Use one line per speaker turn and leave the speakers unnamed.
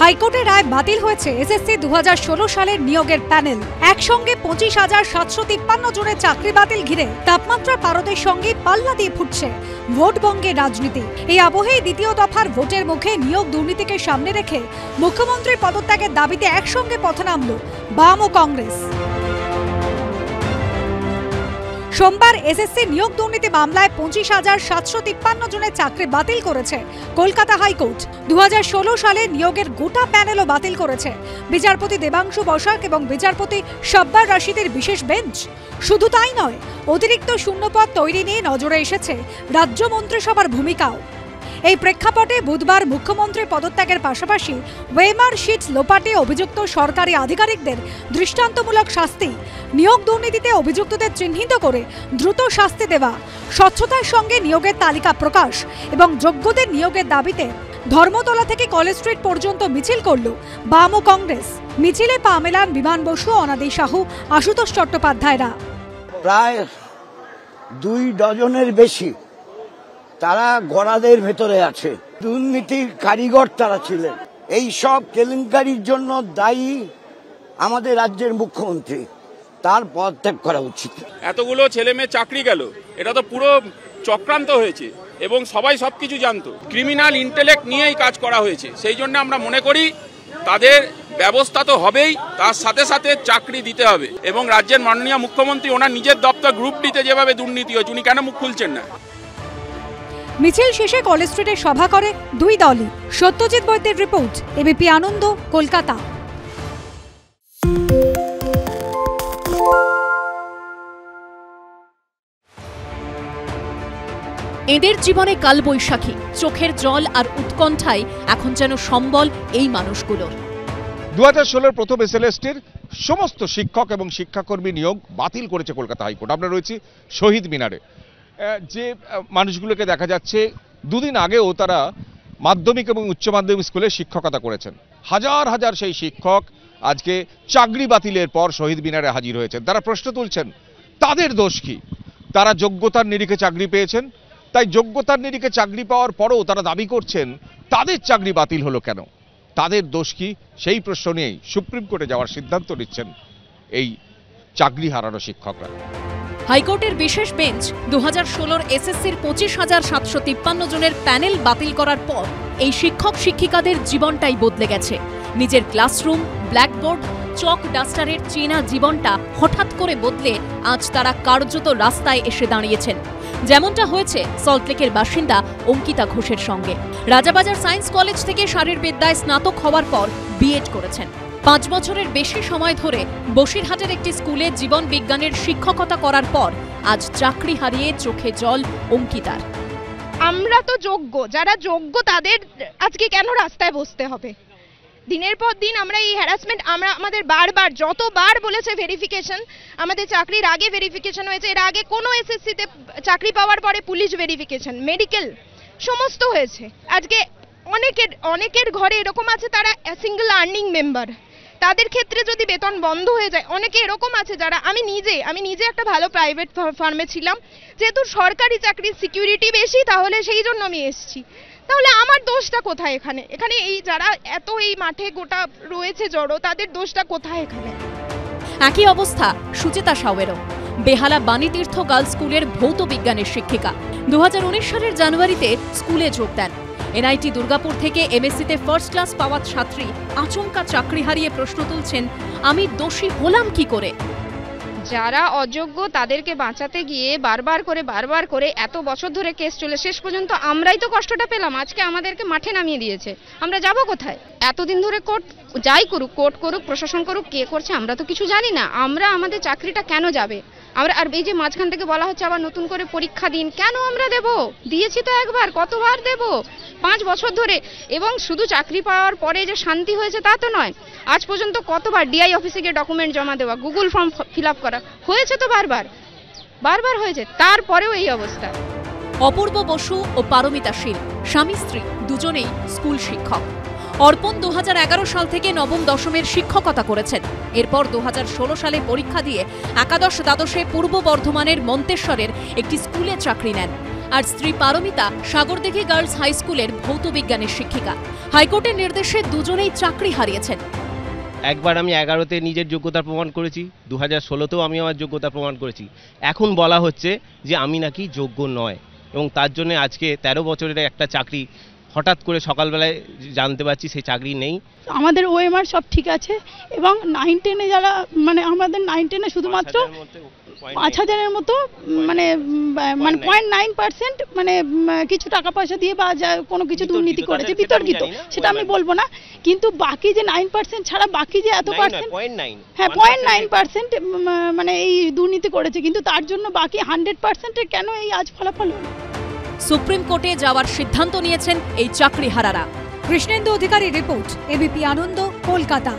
হাইকোর্টের রায় বাতিল হয়েছে এসএসসি 2016 সালের নিয়োগের প্যানেল। একসঙ্গে 25,753 জনের চাকরি বাতিল ঘিরে তাপমাত্রার পারদের সঙ্গে পাল্লা দিয়ে ফুটছে ভোট বঙ্গের রাজনীতি। এই আবহেই দ্বিতীয় দফার ভোটের মুখে নিয়োগ দুর্নীতিকে সামনে রেখে মুখ্যমন্ত্রীর পদত্যাগের দাবিতে একসঙ্গে পথে নামল বাম ও কংগ্রেস। সোমবার এসএসসি নিয়োগ দুর্নীতি মামলায় 25,753 জনের চাকরি বাতিল করেছে কলকাতা হাইকোর্ট। 2016 সালে নিয়োগের গোটা প্যানেলও বাতিল করেছে বিচারপতি দেবাংশু বসাক এবং বিচারপতি সব্বার রাশিদের বিশেষ বেঞ্চ। শুধু তাই নয়, অতিরিক্ত শূন্যপদ তৈরি নিয়ে নজরে এসেছে রাজ্য মন্ত্রিসভার ভূমিকাও। এই প্রেক্ষাপটে বুধবার মুখ্যমন্ত্রীর পদত্যাগের পাশাপাশি ওয়েমার শিট লোপাটে অভিযুক্ত সরকারি আধিকারিকদের দৃষ্টান্তমূলক শাস্তি, নিয়োগ দুর্নীতিতে অভিযুক্তদের চিহ্নিত করে দ্রুত শাস্তি দেওয়া, স্বচ্ছতার সঙ্গে নিয়োগের তালিকা প্রকাশ এবং যোগ্যদের নিয়োগের দাবিতে ধর্মতলা থেকে কলেজ স্ট্রিট পর্যন্ত মিছিল করল বাম ও কংগ্রেস। মিছিলে পা মেলান বিমান বসু, অনাদি সাহু, আশুতোষ চট্টোপাধ্যায়রা।
প্রায় 2 ডজনের বেশি তারা গড়াদের ভেতরে আছে। দুর্নীতির কারিগর তারা ছিলেন। এই সব কেলেঙ্কারির জন্য দায়ী আমাদের রাজ্যের মুখ্যমন্ত্রী। তার পদত্যাগ করা উচিত।
এতগুলো ছেলে মেয়ে চাকরি গেল, এটা তো পুরো চক্রান্ত হয়েছে এবং সবাই সবকিছু জানতো। ক্রিমিনাল ইন্টেলেক্ট নিয়েই কাজ করা হয়েছে। সেই জন্য আমরা মনে করি তাদের ব্যবস্থা তো হবেই, তার সাথে সাথে চাকরি দিতে হবে। এবং রাজ্যের মাননীয় মুখ্যমন্ত্রী ওনার নিজের দপ্তর গ্রুপ ডিতে যেভাবে দুর্নীতি হয়েছে, উনি কেন মুখ খুলছেন না?
মিছিল শেষে কলেজ স্ট্রিটে সভা করে দুই দলই। সত্যজিৎ বৈদ্যের রিপোর্ট, এবিপি আনন্দ, কলকাতা।
এদের জীবনে কালবৈশাখী, চোখের জল আর উৎকণ্ঠায় এখন যেন সম্বল এই মানুষগুলোর।
2016 প্রথম এসএলএসটির সমস্ত শিক্ষক এবং শিক্ষাকর্মী নিয়োগ বাতিল করেছে কলকাতা হাইকোর্ট। আমরা রয়েছি শহীদ মিনারে। যে মানুষগুলোকে দেখা যাচ্ছে, দুদিন আগেও তারা মাধ্যমিক এবং উচ্চ মাধ্যমিক স্কুলে শিক্ষকতা করেছেন। হাজার হাজার সেই শিক্ষক আজকে চাকরি বাতিলের পর শহীদ মিনারে হাজির হয়েছেন। তারা প্রশ্ন তুলছেন, তাদের দোষ কি? তারা যোগ্যতার নিরিখে চাকরি পেয়েছেন, তাই যোগ্যতার নিরিখে চাকরি পাওয়ার পরও তারা দাবি করছেন তাদের চাকরি বাতিল হলো কেন? তাদের দোষ কি? সেই প্রশ্ন নিয়েই সুপ্রিম কোর্টে যাওয়ার সিদ্ধান্ত নিচ্ছেন এই চাকরি হারানো শিক্ষকরা।
হাইকোর্টের বিশেষ বেঞ্চ 2016 এসএসসির 25,753 জনের প্যানেল বাতিল করার পর এই শিক্ষক শিক্ষিকাদের জীবনটাই বদলে গেছে। নিজের ক্লাসরুম, ব্ল্যাকবোর্ড, চক ডাস্টারের চেনা জীবনটা হঠাৎ করে বদলে আজ তারা কার্যত রাস্তায় এসে দাঁড়িয়েছেন। যেমনটা হয়েছে সল্টলেকের বাসিন্দা অঙ্কিতা ঘোষের সঙ্গে। রাজাবাজার সায়েন্স কলেজ থেকে শারীরবিদ্যায় স্নাতক হওয়ার পর বিএড করেছেন। 5 বছরের বেশি সময় ধরে বসিরহাটের একটি স্কুলে জীবন বিজ্ঞানের শিক্ষকতা করার পর আজ চাকরি হারিয়ে চোখে জল অঙ্কিতার।
আমরা তো যোগ্য, যারা যোগ্য তাদের আজকে কেন রাস্তায় বসতে হবে? দিনের পর দিন আমরা এই হ্যারাসমেন্ট, আমাদের বারবার যতবার বলেছে ভেরিফিকেশন, আমাদের চাকরির আগে ভেরিফিকেশন হয়েছে, এর আগে কোনো এসএসসিতে চাকরি পাওয়ার পরে পুলিশ ভেরিফিকেশন, মেডিকেল সমস্ত হয়েছে। আজকে অনেকের ঘরে এরকম আছে তারা সিঙ্গেল আর্নিং মেম্বার, তাদের ক্ষেত্রে যদি বেতন বন্ধ হয়ে যায়, অনেকে এরকম আছে যারা, আমি নিজে একটা ভালো প্রাইভেট ফার্মে ছিলাম, যেহেতু সরকারি চাকরির সিকিউরিটি বেশি, তাহলে সেই জন্য আমি এসেছি। তাহলে আমার দোষটা কোথায় এখানে? এই যারা এত এই মাঠে গোটা রয়েছে জড়ো, তাদের দোষটা কোথায় এখানে?
একই অবস্থা সুচিতা সাউয়েরও। বেহালা বাণীতীর্থ গার্লস স্কুলের ভৌত বিজ্ঞানের শিক্ষিকা। 2019 সালের জানুয়ারিতে স্কুলে যোগ দেন। এনআইটি দুর্গাপুর থেকে এমএসসিতে ফার্স্ট ক্লাস পাওয়া ছাত্রী আচমকা চাকরি হারিয়ে প্রশ্ন তুলছেন, আমি দোষী হলাম কি করে?
যারা অযোগ্য তাদেরকে বাঁচাতে গিয়ে বারবার করে এত বছর ধরে কেস চলে, শেষ পর্যন্ত আমরাই তো কষ্টটা পেলাম। আজকে আমাদেরকে মাঠে নামিয়ে দিয়েছে, আমরা যাব কোথায়? এতদিন ধরে কোর্ট যাই করুক, কোর্ট করুক, প্রশাসন করুক, কে করছে আমরা তো কিছু জানি না। আমরা আমাদের চাকরিটা কেন যাবে? আমরা আর এই যে মাঝখান থেকে বলা হচ্ছে আবার নতুন করে পরীক্ষা দিন, কেন আমরা দেব? দিয়েছি তো একবার, কতবার দেব? 5 বছর ধরে। এবং শুধু চাকরি পাওয়ার পরে যে শান্তি হয়েছে তা তো নয়, আজ পর্যন্ত কতবার ডিআই অফিসে গিয়ে ডকুমেন্ট জমা দেওয়া, গুগল ফর্ম ফিল আপ করা হয়েছে, তো বারবার হয়েছে, তারপরেও এই অবস্থা।
অপূর্ব বসু ও পারমিতা শীল স্বামী স্ত্রী, দুজনেই স্কুল শিক্ষক। অর্পণ 2011 সাল থেকে নবম দশমের শিক্ষকতা করেছেন। এরপর 2016 সালে পরীক্ষা দিয়ে একাদশ দ্বাদশে পূর্ব বর্ধমানের মন্তেশ্বরের একটি স্কুলে চাকরি নেন। আর স্ত্রী পারমিতা সাগরদিঘি গার্লস হাই স্কুলের ভৌত বিজ্ঞানের শিক্ষিকা। হাইকোর্টের নির্দেশে দুজনেই চাকরি হারিয়েছেন।
একবার আমি 11তে নিজের যোগ্যতা প্রমাণ করেছি, 2016তেও আমি আমার যোগ্যতা প্রমাণ করেছি। এখন বলা হচ্ছে যে আমি নাকি যোগ্য নয়, এবং তার জন্য আজকে 13 বছরের একটা চাকরি হঠাৎ করে সকালবেলায় জানতে পারছি সেই চাকরি নেই। আমাদের
ওএমআর সব ঠিক আছে, এবং 9-10-এ যারা মানে আমাদের 9-10-এ শুধুমাত্র 5,000-এর মতো মানে 0.9% মানে কিছু টাকা পয়সা দিয়ে বা কোনো কিছু দুর্নীতি করেছে, বিতর্কিত, সেটা আমি বলবো না, কিন্তু বাকি যে 9% ছাড়া বাকি যে এত পার্সেন্ট, হ্যাঁ 0.9% মানে এই দুর্নীতি করেছে, কিন্তু তার জন্য বাকি 100%-এর কেন এই আজ ফলাফল হলো?
সুপ্রিম কোর্টে যাওয়ার সিদ্ধান্ত নিয়েছেন এই চাকরিহারারা।
কৃষ্ণেন্দু অধিকারী রিপোর্ট, এবিপি আনন্দ, কলকাতা।